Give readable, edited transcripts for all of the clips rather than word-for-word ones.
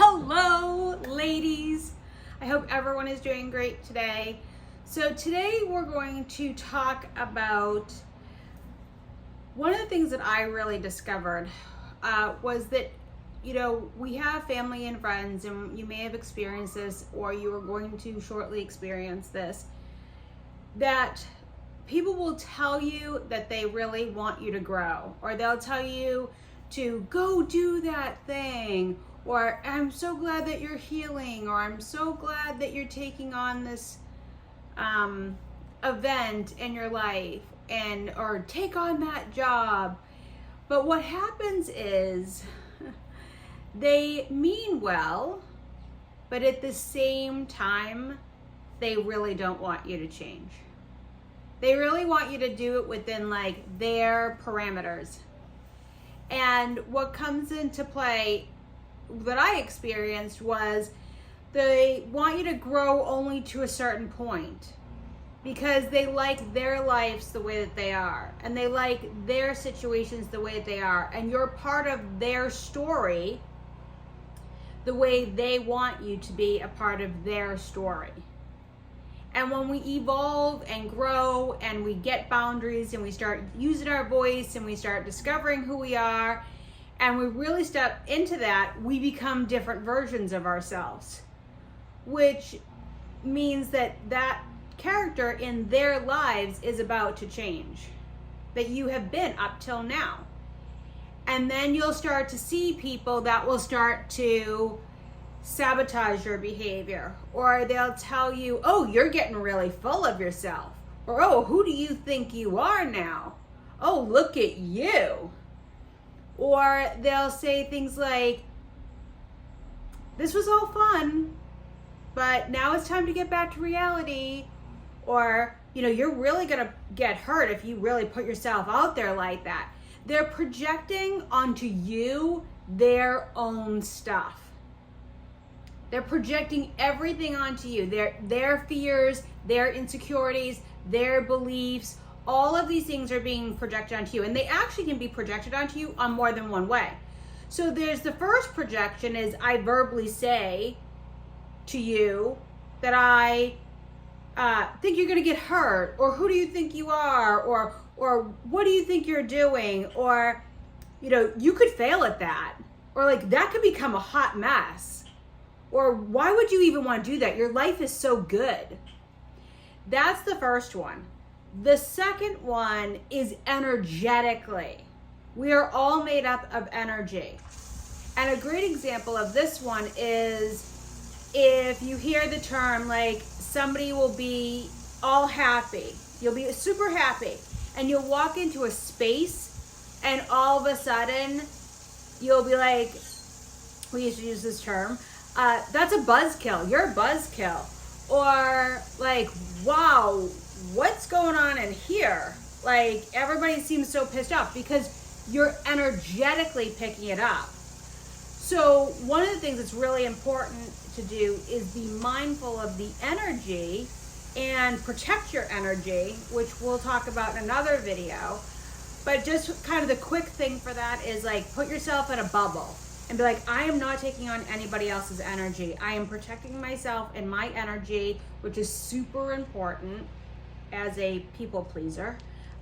Hello, ladies. I hope everyone is doing great today. So today we're going to talk about one of the things that I really discovered was that, we have family and friends, and you may have experienced this, or you are going to shortly experience this, that people will tell you that they really want you to grow, or they'll tell you to go do that thing, or I'm so glad that you're healing, or I'm so glad that you're taking on this event in your life, or take on that job. But what happens is they mean well, but at the same time, they really don't want you to change. They really want you to do it within their parameters. And what comes into play that I experienced was they want you to grow only to a certain point, because they like their lives the way that they are, and they like their situations the way that they are, and you're part of their story the way they want you to be a part of their story. And when we evolve and grow and we get boundaries and we start using our voice and we start discovering who we are and we really step into that, we become different versions of ourselves, which means that character in their lives is about to change, that you have been up till now. And then you'll start to see people that will start to sabotage your behavior, or they'll tell you, oh, you're getting really full of yourself, or oh, who do you think you are now? Oh, look at you. Or they'll say things like, this was all fun, but now it's time to get back to reality. Or, you're really gonna get hurt if you really put yourself out there like that. They're projecting onto you their own stuff. They're projecting everything onto you, their fears, their insecurities, their beliefs. All of these things are being projected onto you, and they actually can be projected onto you on more than one way. So there's the first projection is I verbally say to you that I think you're gonna get hurt, or who do you think you are, or what do you think you're doing, or you could fail at that, or that could become a hot mess, or why would you even want to do that? Your life is so good. That's the first one. The second one is energetically. We are all made up of energy. And a great example of this one is if you hear the term somebody will be all happy. You'll be super happy. And you'll walk into a space and all of a sudden you'll be like, we used to use this term, that's a buzzkill. You're a buzzkill. Or wow, what's going on in here? Everybody seems so pissed off because you're energetically picking it up. So one of the things that's really important to do is be mindful of the energy and protect your energy, which we'll talk about in another video. But just kind of the quick thing for that is put yourself in a bubble and be like, I am not taking on anybody else's energy. I am protecting myself and my energy, which is super important as a people pleaser.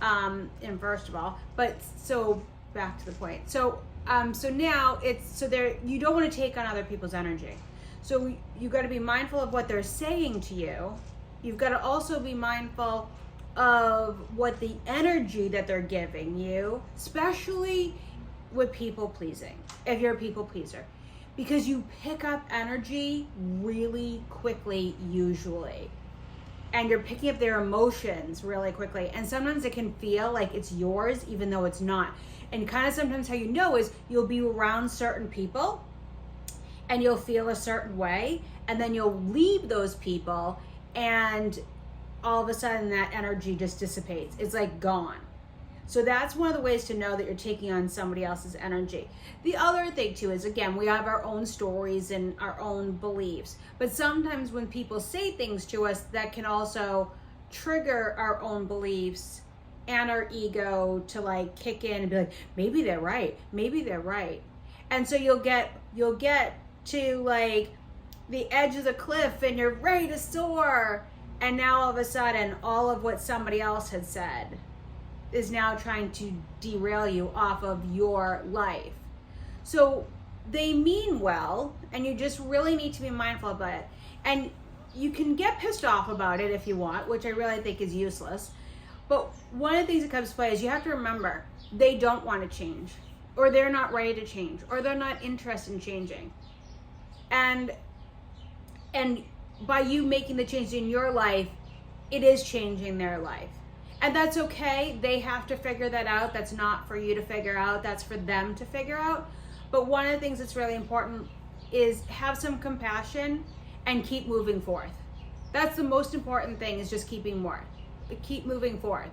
And first of all, but so back to the point. So now you don't want to take on other people's energy. So you got to be mindful of what they're saying to you. You've got to also be mindful of what the energy that they're giving you, especially with people pleasing, if you're a people pleaser, because you pick up energy really quickly usually, and you're picking up their emotions really quickly, and sometimes it can feel like it's yours even though it's not. And kind of sometimes how you know is you'll be around certain people and you'll feel a certain way, and then you'll leave those people and all of a sudden that energy just dissipates. It's gone. So that's one of the ways to know that you're taking on somebody else's energy. The other thing too is, again, we have our own stories and our own beliefs, but sometimes when people say things to us, that can also trigger our own beliefs and our ego to kick in and be like, maybe they're right. And so you'll get to like the edge of the cliff and you're ready to soar. And now all of a sudden, all of what somebody else had said is now trying to derail you off of your life. So they mean well, and you just really need to be mindful about it. And you can get pissed off about it if you want, which I really think is useless. But one of the things that comes to play is you have to remember they don't want to change, or they're not ready to change, or they're not interested in changing. And by you making the change in your life, it is changing their life. And that's okay. They have to figure that out. That's not for you to figure out. That's for them to figure out. But one of the things that's really important is have some compassion and keep moving forth. That's the most important thing, is just keep moving forth.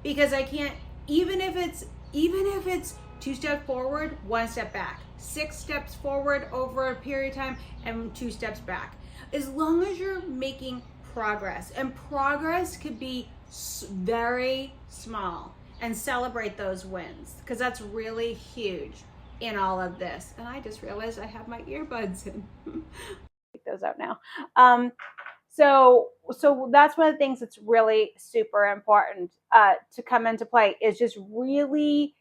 Because I can't, even if it's 2 steps forward, 1 step back, 6 steps forward over a period of time, and 2 steps back. As long as you're making progress, and progress could be very small, and celebrate those wins, because that's really huge in all of this. And I just realized I have my earbuds in. Take those out now. So that's one of the things that's really super important to come into play, is just really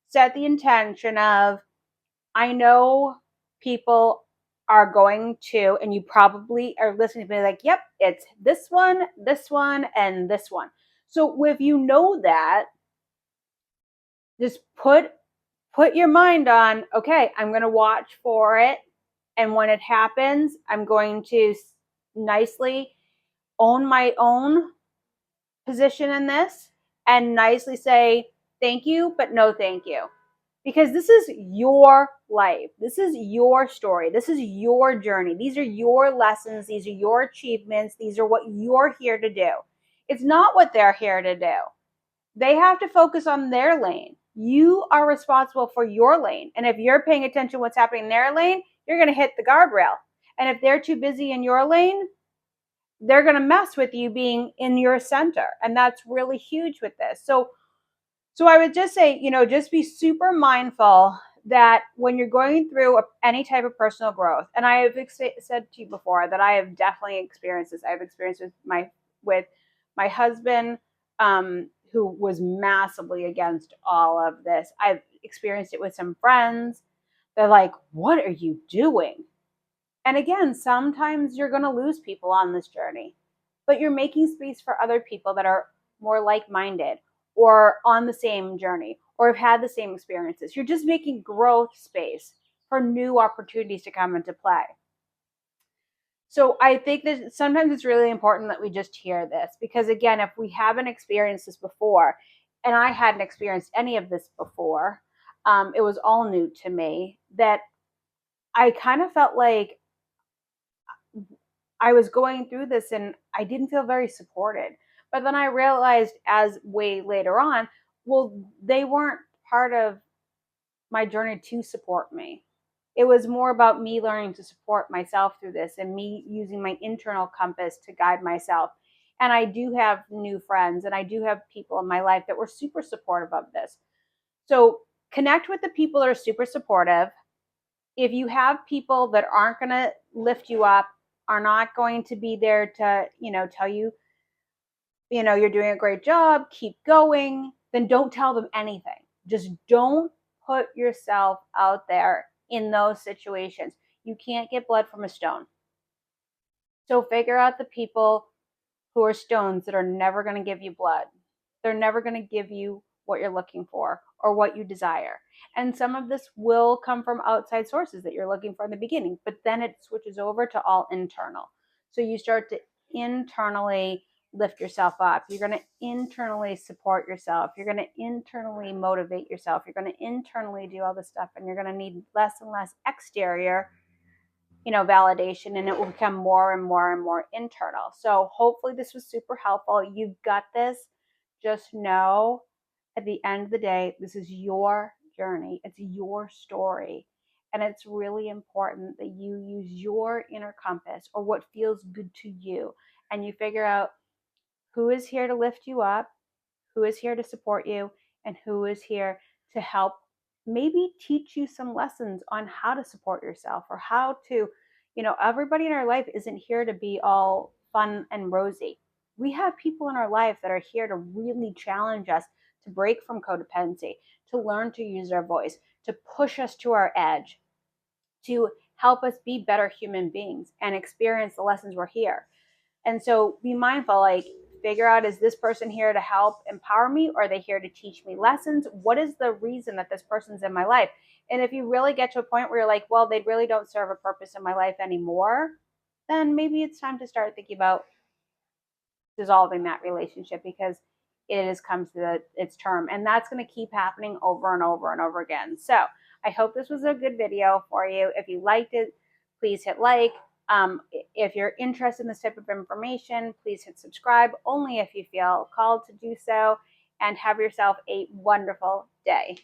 set the intention of, I know people are going to, and you probably are listening to me like, yep, it's this one, and this one. So if you know that, just put your mind on, okay, I'm going to watch for it. And when it happens, I'm going to nicely own my own position in this and nicely say, thank you, but no thank you. Because this is your life. This is your story. This is your journey. These are your lessons. These are your achievements. These are what you're here to do. It's not what they're here to do. They have to focus on their lane. You are responsible for your lane. And if you're paying attention to what's happening in their lane, you're going to hit the guardrail. And if they're too busy in your lane, they're going to mess with you being in your center. And that's really huge with this. So I would just say, just be super mindful that when you're going through any type of personal growth, and I have said to you before that I have definitely experienced this. I've experienced with my husband, who was massively against all of this. I've experienced it with some friends. They're like, what are you doing? And again, sometimes you're going to lose people on this journey, but you're making space for other people that are more like-minded or on the same journey or have had the same experiences. You're just making growth space for new opportunities to come into play. So I think that sometimes it's really important that we just hear this, because again, if we haven't experienced this before, and I hadn't experienced any of this before, it was all new to me, that I kind of felt like I was going through this and I didn't feel very supported. But then I realized, as way later on, well, they weren't part of my journey to support me. It was more about me learning to support myself through this and me using my internal compass to guide myself. And I do have new friends, and I do have people in my life that were super supportive of this. So connect with the people that are super supportive. If you have people that aren't going to lift you up, are not going to be there to, tell you, you're doing a great job, keep going, then don't tell them anything. Just don't put yourself out there in those situations. You can't get blood from a stone. So figure out the people who are stones that are never going to give you blood. They're never going to give you what you're looking for or what you desire. And some of this will come from outside sources that you're looking for in the beginning, but then it switches over to all internal. So you start to internally lift yourself up. You're going to internally support yourself. You're going to internally motivate yourself. You're going to internally do all this stuff, and you're going to need less and less exterior validation, and it will become more and more and more internal. So hopefully this was super helpful. You've got this. Just know at the end of the day, this is your journey. It's your story. And it's really important that you use your inner compass, or what feels good to you, and you figure out who is here to lift you up, who is here to support you, and who is here to help maybe teach you some lessons on how to support yourself, or how to, everybody in our life isn't here to be all fun and rosy. We have people in our life that are here to really challenge us to break from codependency, to learn to use our voice, to push us to our edge, to help us be better human beings and experience the lessons we're here. And so be mindful, like, figure out, is this person here to help empower me, or are they here to teach me lessons? What is the reason that this person's in my life? And if you really get to a point where you're like, well, they really don't serve a purpose in my life anymore, then maybe it's time to start thinking about dissolving that relationship, because it has come to its term, and that's going to keep happening over and over and over again. So I hope this was a good video for you. If you liked it, please hit like. If you're interested in this type of information, please hit subscribe, only if you feel called to do so, and have yourself a wonderful day.